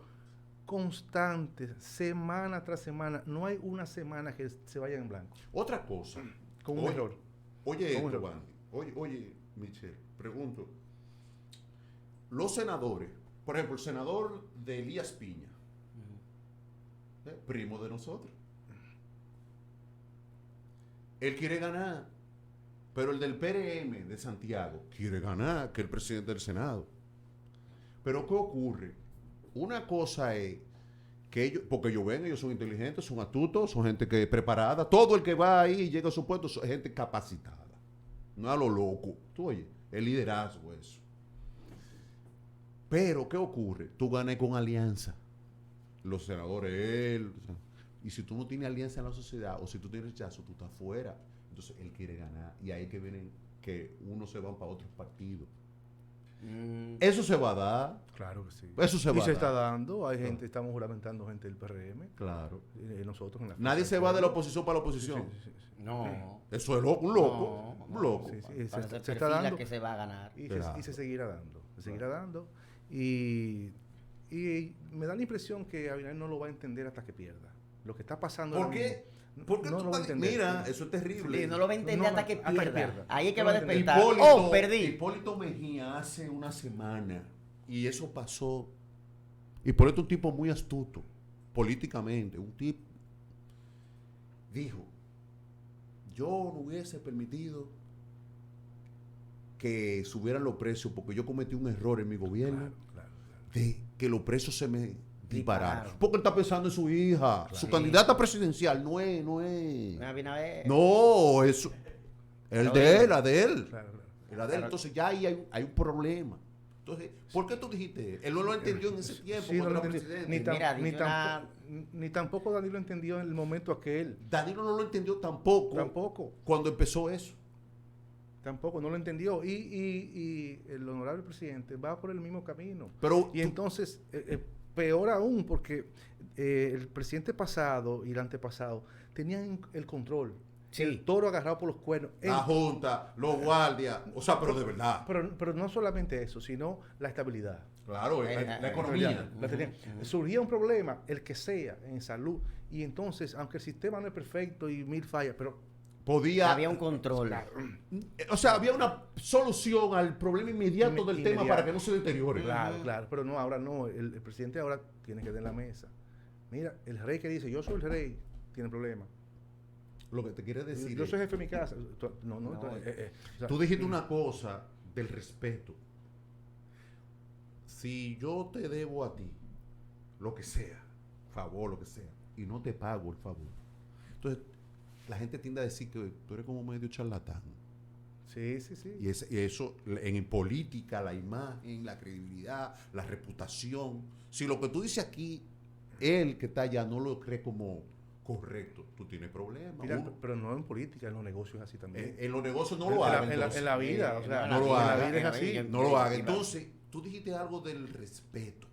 constante, semana tras semana. No hay una semana que se vaya en blanco. Otra cosa. Con un error. Oye, oye, Michelle, pregunto. Los senadores, por ejemplo, el senador de Elías Piña, primo de nosotros. Él quiere ganar, pero el del PRM de Santiago quiere ganar, que el presidente del Senado. Pero ¿qué ocurre? Una cosa es que ellos, porque ellos son inteligentes, son astutos, son gente que es preparada. Todo el que va ahí y llega a su puesto es gente capacitada. No a lo loco. Tú oye, el liderazgo eso. Pero, ¿qué ocurre? Tú ganas con alianza. Los senadores, él. Y si tú no tienes alianza en la sociedad, o si tú tienes rechazo, tú estás fuera. Entonces, él quiere ganar. Y ahí que vienen, que unos se van para otros partidos. Eso se va a dar. Claro que sí. Eso se va a dar. Y se está dando. Hay gente, estamos juramentando gente del PRM. Claro. Nosotros en la Nadie se va de la oposición para la oposición. Sí. No. Eso es un loco. Un loco. Se está dando. Que se va a ganar. Y se seguirá dando. Se seguirá dando. Y me da la impresión que Abinader no lo va a entender hasta que pierda. Lo que está pasando. ¿Por qué? Porque no lo va a entender. Mira, eso es terrible. Sí, no lo va a entender hasta que pierda. Ahí es que va a despertar. Perdí. Hipólito Mejía hace una semana, y eso pasó. Hipólito es un tipo muy astuto, políticamente. Un tipo dijo, yo no hubiese permitido que subieran los precios porque yo cometí un error en mi gobierno de que los precios se me dispararon. Porque él está pensando en su hija. Claro. Su candidata presidencial no es. No, eso. La de él. Entonces ya ahí hay un problema. Entonces, ¿por qué tú dijiste? Él no lo entendió en ese tiempo. Sí, no lo entendió. Ni tampoco Danilo entendió en el momento aquel. Danilo no lo entendió tampoco. Cuando empezó eso. Tampoco, no lo entendió. Y el honorable presidente va por el mismo camino. Y entonces, peor aún, porque el presidente pasado y el antepasado tenían el control. Sí. El toro agarrado por los cuernos. La Junta, los guardias. O sea, pero de verdad. Pero no solamente eso, sino la estabilidad. Claro, la economía. Surgía un problema, el que sea, en salud. Y entonces, aunque el sistema no es perfecto y mil fallas, pero había un control. O sea, había una solución al problema inmediato del tema para que no se deteriore. Claro, pero no, ahora no. El presidente ahora tiene que dar la mesa. Mira, el rey que dice, yo soy el rey, tiene problema. Lo que te quiere decir. Yo soy jefe de mi casa. Tú dijiste una cosa del respeto. Si yo te debo a ti, lo que sea, favor, lo que sea, y no te pago el favor, entonces la gente tiende a decir que tú eres como medio charlatán. Sí. Y eso, en política, la imagen, la credibilidad, la reputación. Si lo que tú dices aquí, él que está allá no lo cree como correcto, tú tienes problemas. Mira, pero no en política, en los negocios así también. En los negocios no lo hagan. En la vida, no lo hagan. En la vida es así. No lo hagan. Entonces, tú dijiste algo del respeto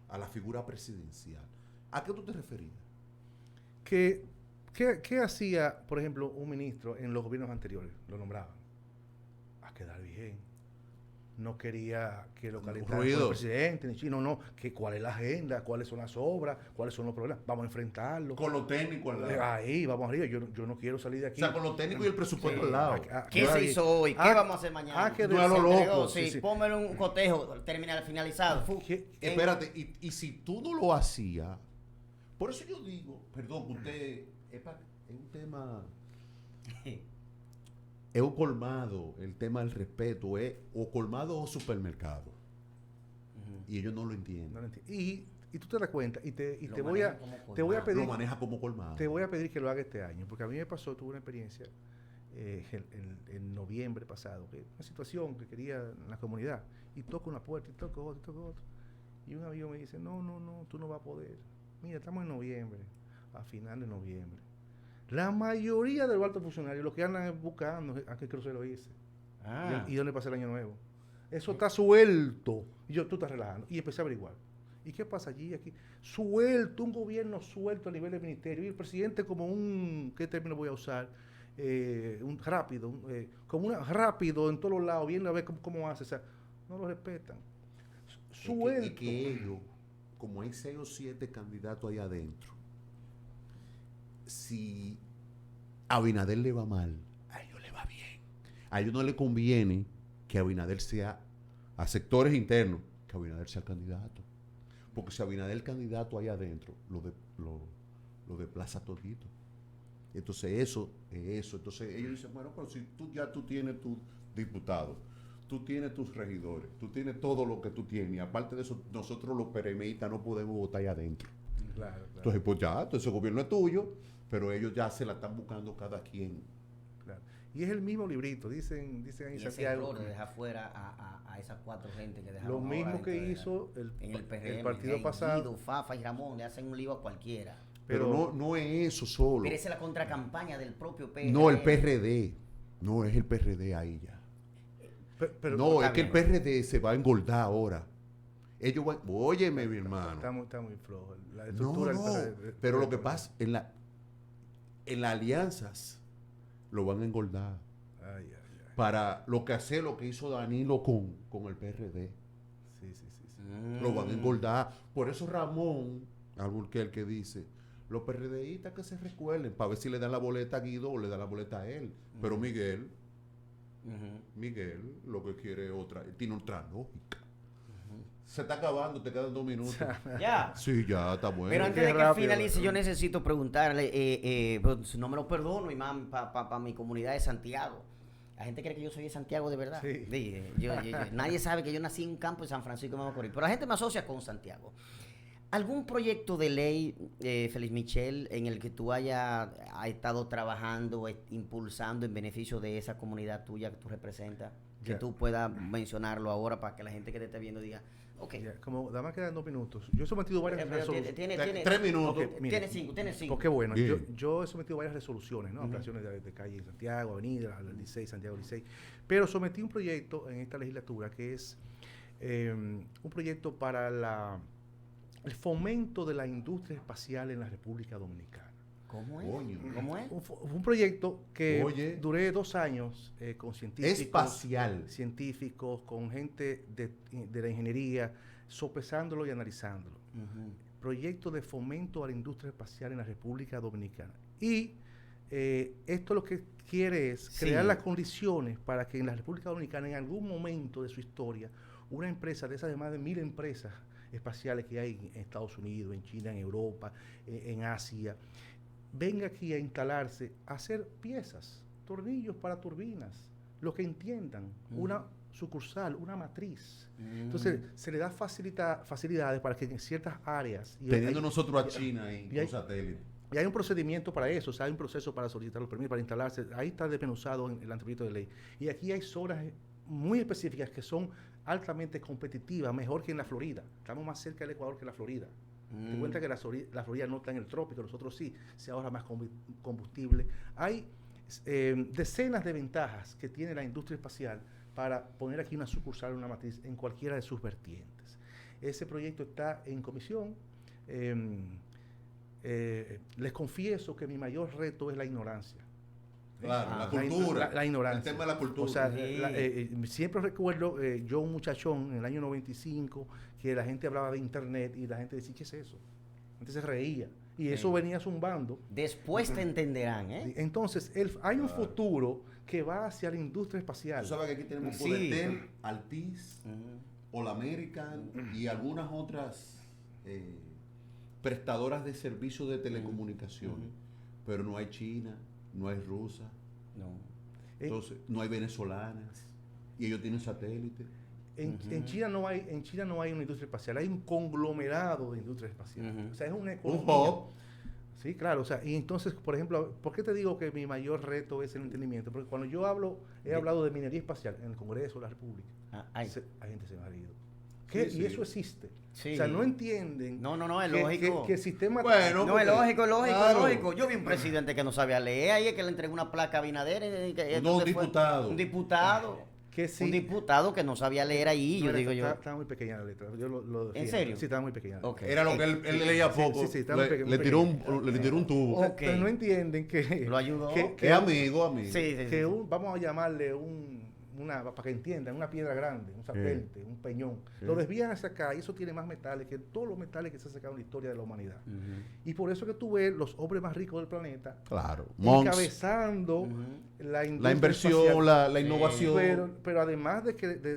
a la figura presidencial. ¿A qué tú te referías? Que ¿Qué hacía, por ejemplo, un ministro en los gobiernos anteriores? Lo nombraban. A quedar bien. No quería que lo calentara el presidente, ni chino, no. Que cuál es la agenda, cuáles son las obras, cuáles son los problemas. Vamos a enfrentarlo. Con lo técnico al lado. Ahí, vamos arriba. Yo no quiero salir de aquí. O sea, con lo técnico y el presupuesto al lado. ¿Qué se hizo hoy? ¿Qué vamos a hacer mañana? No a lo loco. Sí. Pónmelo un cotejo, finalizado. Espérate, y si tú no lo hacías, por eso yo digo, perdón, usted, es un tema... Es un colmado, el tema del respeto, es o colmado o supermercado. Y ellos no lo entienden. Y tú te das cuenta, y te voy a pedir... Lo maneja como colmado. Te voy a pedir que lo haga este año, porque a mí me pasó, tuve una experiencia en noviembre pasado, que una situación que quería en la comunidad, y toco una puerta, y toco otra, y un amigo me dice, no, tú no vas a poder. Mira, estamos en noviembre, a final de noviembre. La mayoría de los altos funcionarios lo que andan buscando a qué crucero hice. ¿Y dónde pasé el año nuevo? Eso está suelto. Y tú estás relajando. Y empecé a averiguar. ¿Y qué pasa allí, aquí? Suelto, un gobierno suelto a nivel del ministerio. Y el presidente como ¿qué término voy a usar? Un rápido, rápido en todos los lados, viendo a ver cómo hace. O sea, no lo respetan. Suelto. Y que ellos, como hay 6 o 7 candidatos ahí adentro, si a Abinader le va mal, a ellos le va bien. A ellos no le conviene que Abinader sea, a sectores internos, que Abinader sea el candidato. Porque si Abinader el candidato ahí adentro, lo desplaza todito. Entonces eso. Entonces ellos dicen, bueno, pero si tú tienes tus diputados, tú tienes tus regidores, tú tienes todo lo que tú tienes, y aparte de eso, nosotros los PRMistas no podemos votar ahí adentro. Claro. Entonces, pues ya, entonces el gobierno es tuyo, pero ellos ya se la están buscando cada quien. Claro. Y es el mismo librito, dicen ahí en Santiago. Error de dejar fuera a esas 4 gente que dejaron. Lo mismo que hizo el PRM, partido pasado. Guido, Fafa y Ramón, le hacen un lío a cualquiera. Pero no es eso solo. Pero esa es la contracampaña del propio PRD. No, el PRD. No es el PRD ahí ya. Pero es que el PRD se va a engordar ahora. Ellos van, óyeme, mi hermano. Está muy flojo. La estructura pero lo que pasa, en las alianzas lo van a engordar. Para lo que hizo Danilo con el PRD. Sí. Lo van a engordar. Por eso Ramón, algo que el que dice, los PRDistas que se recuerden, para ver si le dan la boleta a Guido o le dan la boleta a él. Pero Miguel lo que quiere tiene otra lógica. Se está acabando, te quedan 2 minutos. Ya. Sí, ya está bueno. Pero antes de que finalice, yo necesito preguntarle, no me lo perdono, imán, para mi comunidad de Santiago. La gente cree que yo soy de Santiago de verdad. Sí. Nadie sabe que yo nací en un campo de San Francisco de Macorís, pero la gente me asocia con Santiago. ¿Algún proyecto de ley, Félix Michel, en el que tú hayas estado trabajando, impulsando en beneficio de esa comunidad tuya que tú representas? Que tú puedas mencionarlo ahora para que la gente que te esté viendo diga, ok. Como nada más quedan 2 minutos. Yo he sometido varias resoluciones. Tiene 3 minutos. Okay, tiene 5. Porque bueno, yo he sometido varias resoluciones, ¿no? Ampliaciones de calle en Santiago, Avenida, Licey, Santiago Licey. Pero sometí un proyecto en esta legislatura que es un proyecto para el fomento de la industria espacial en la República Dominicana. ¿Cómo es? Un proyecto que duré 2 años con científicos, con gente de la ingeniería, sopesándolo y analizándolo. Proyecto de fomento a la industria espacial en la República Dominicana. Y esto lo que quiere es crear las condiciones para que en la República Dominicana, en algún momento de su historia, una empresa de esas de más de 1000 empresas espaciales que hay en Estados Unidos, en China, en Europa, en Asia, venga aquí a instalarse, a hacer piezas, tornillos para turbinas, lo que entiendan, una sucursal, una matriz. Entonces, se le da facilidades para que en ciertas áreas... Teniendo nosotros a China ahí, con satélite. Y hay un procedimiento para eso, o sea, hay un proceso para solicitar los permisos, para instalarse. Ahí está desmenuzado en el anteproyecto de ley. Y aquí hay zonas muy específicas que son altamente competitivas, mejor que en la Florida. Estamos más cerca del Ecuador que la Florida. Te cuenta que la Florida no está en el trópico, nosotros sí, se ahorra más combustible. Hay decenas de ventajas que tiene la industria espacial para poner aquí una sucursal, una matriz en cualquiera de sus vertientes. Ese proyecto está en comisión. les confieso que mi mayor reto es la ignorancia. Claro, la cultura. La ignorancia. El tema de la cultura. O sea, siempre recuerdo, yo un muchachón en el año 95, que la gente hablaba de internet y la gente decía, ¿qué es eso? La gente se reía. Y eso venía zumbando. Después te entenderán, ¿eh? Entonces, hay un futuro que va hacia la industria espacial. Tú sabes que aquí tenemos Podetel, Altiz, All American y algunas otras prestadoras de servicios de telecomunicaciones. Pero no hay China, no hay rusa, entonces no hay venezolanas y ellos tienen satélites. En China no hay una industria espacial, hay un conglomerado de industria espacial. O sea, es una economía. Un hub. Sí, claro. O sea, y entonces, por ejemplo, ¿por qué te digo que mi mayor reto es el entendimiento? Porque cuando yo he hablado de minería espacial en el Congreso de la República, hay gente se me ha reído. Sí, y eso existe. Sí. O sea, no entienden. No, es lógico. Que el sistema. Bueno, no, es lógico, claro. lógico. Yo vi un presidente que no sabía leer, ahí es que le entregó una placa a Abinader. No, un diputado. Un diputado. Que sí. Un diputado que no sabía leer ahí, No, yo digo yo. Estaba muy pequeña la letra. Yo lo ¿En serio? Sí, estaba muy pequeña. Okay. Era lo que él leía poco. Sí, le tiró un tubo. Okay. Pero no entienden que. Lo ayudó. Que amigo. Sí. Vamos a llamarle para que entiendan, una piedra grande, un satélite, un peñón. Lo desvían hacia acá y eso tiene más metales que todos los metales que se han sacado en la historia de la humanidad. Y por eso que tú ves los hombres más ricos del planeta encabezando la inversión, espacial. la innovación. Pero además de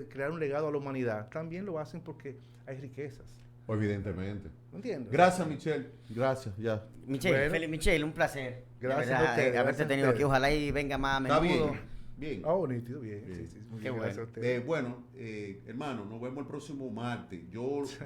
crear un legado a la humanidad, también lo hacen porque hay riquezas. Evidentemente. ¿Entiendes? Gracias, Michelle. Gracias, ya. Michelle, Bueno. Michelle, un placer. Gracias verdad, a ustedes, haberte gracias a tenido aquí. ustedes. Ojalá y venga más a menudo. Está bien. Nítido, bien. Sí, muy Qué bien, bueno. gracias a ustedes. Hermano, nos vemos el próximo martes.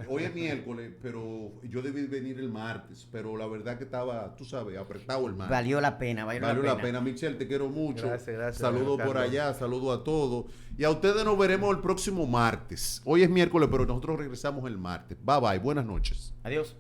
Hoy es miércoles, pero yo debí venir el martes, pero la verdad que estaba, tú sabes, apretado el martes. Valió la pena. Valió la pena. Michelle, te quiero mucho. Gracias. Saludos por allá, saludos a todos. Y a ustedes nos veremos el próximo martes. Hoy es miércoles, pero nosotros regresamos el martes. Bye, buenas noches. Adiós.